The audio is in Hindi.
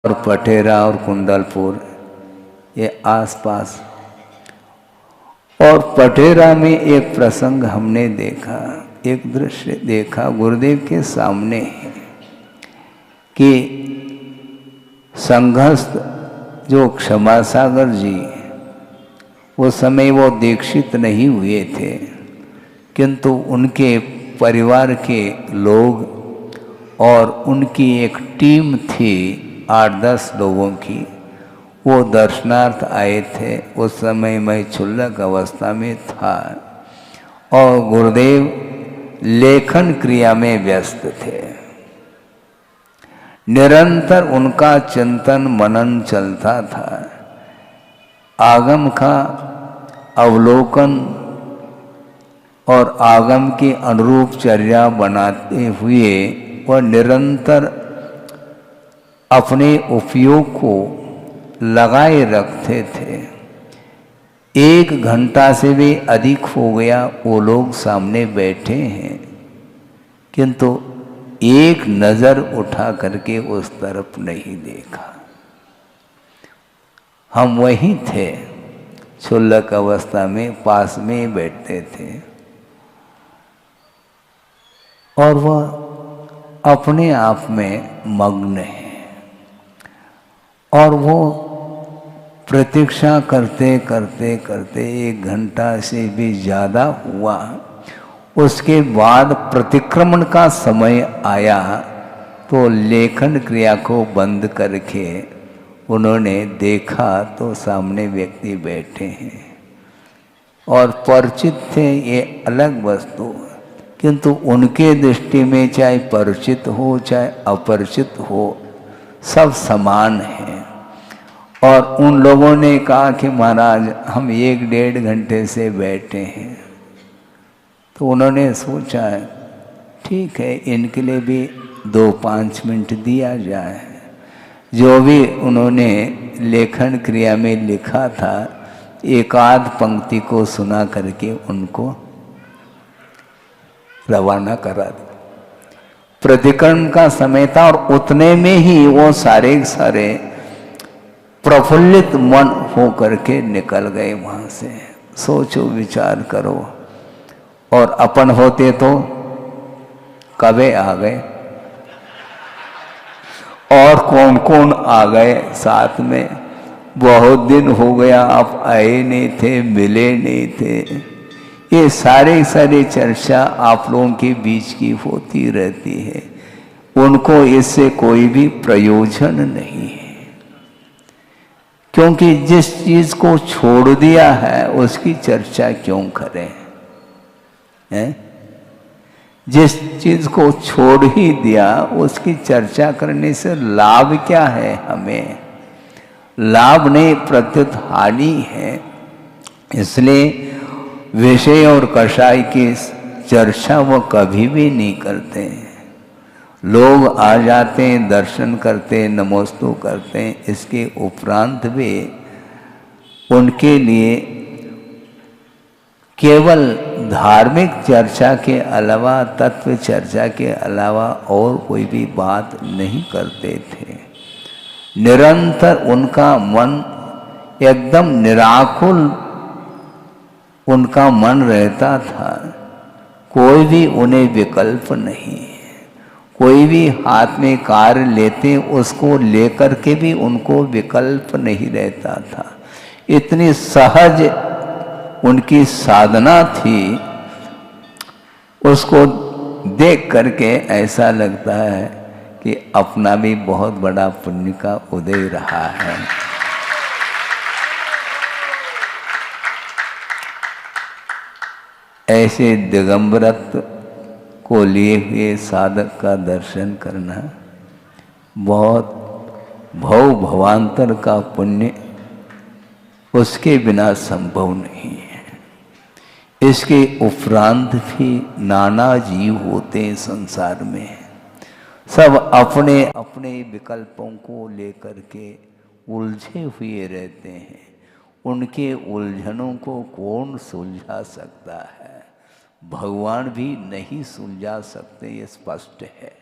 और पटेरा और कुंडलपुर ये आसपास। और पटेरा में एक प्रसंग हमने देखा, एक दृश्य देखा गुरुदेव के सामने कि संघस्थ जो क्षमा सागर जी, उस समय वो दीक्षित नहीं हुए थे, किंतु उनके परिवार के लोग और उनकी एक टीम थी 8-10 लोगों की, वो दर्शनार्थ आए थे। उस समय मैं क्षुल्लक अवस्था में था और गुरुदेव लेखन क्रिया में व्यस्त थे। निरंतर उनका चिंतन मनन चलता था। आगम का अवलोकन और आगम की अनुरूप चर्या बनाते हुए वह निरंतर अपने उपयोग को लगाए रखते थे। 1 घंटा से भी अधिक हो गया वो लोग सामने बैठे हैं, किंतु एक नज़र उठा करके उस तरफ नहीं देखा। हम वहीं थे, क्षुल्लक अवस्था में पास में बैठते थे और वह अपने आप में मग्न है। और वो प्रतीक्षा करते करते करते 1 घंटा से भी ज़्यादा हुआ। उसके बाद प्रतिक्रमण का समय आया तो लेखन क्रिया को बंद करके उन्होंने देखा तो सामने व्यक्ति बैठे हैं और परिचित थे, ये अलग वस्तु, किंतु उनके दृष्टि में चाहे परिचित हो चाहे अपरिचित हो, सब समान हैं। और उन लोगों ने कहा कि महाराज हम 1-1.5 घंटे से बैठे हैं। तो उन्होंने सोचा ठीक है, इनके लिए भी 2-5 मिनट दिया जाए। जो भी उन्होंने लेखन क्रिया में लिखा था, 1-आध पंक्ति को सुना करके उनको रवाना करा दिया। प्रतिक्रमण का समय था और उतने में ही वो सारे प्रफुल्लित मन हो करके निकल गए वहां से। सोचो, विचार करो, और अपन होते तो कबे आ गए, और कौन कौन आ गए साथ में। बहुत दिन हो गया, आप आए नहीं थे, मिले नहीं थे। ये सारे चर्चा आप लोगों के बीच की होती रहती है, उनको इससे कोई भी प्रयोजन नहीं है, क्योंकि जिस चीज को छोड़ दिया है उसकी चर्चा क्यों करें, हैं? जिस चीज को छोड़ ही दिया उसकी चर्चा करने से लाभ क्या है हमें? लाभ नहीं, प्रत्युत हानि है। इसलिए विषय और कषाय की चर्चा वो कभी भी नहीं करते हैं। लोग आ जाते हैं, दर्शन करते हैं, नमोस्तु करते हैं, इसके उपरांत भी उनके लिए केवल धार्मिक चर्चा के अलावा, तत्व चर्चा के अलावा और कोई भी बात नहीं करते थे। निरंतर उनका मन एकदम निराकुल उनका मन रहता था। कोई भी उन्हें विकल्प नहीं, कोई भी हाथ में कार्य लेते उसको लेकर के भी उनको विकल्प नहीं रहता था। इतनी सहज उनकी साधना थी, उसको देख करके ऐसा लगता है कि अपना भी बहुत बड़ा पुण्य का उदय रहा है। ऐसे दिगंबरत्व को लिए हुए साधक का दर्शन करना बहुत भवांतर का पुण्य, उसके बिना संभव नहीं है। इसके उपरांत भी नाना जीव होते हैं संसार में, सब अपने अपने विकल्पों को लेकर के उलझे हुए रहते हैं। उनके उलझनों को कौन सुलझा सकता है? भगवान भी नहीं सुलझा सकते, ये स्पष्ट है।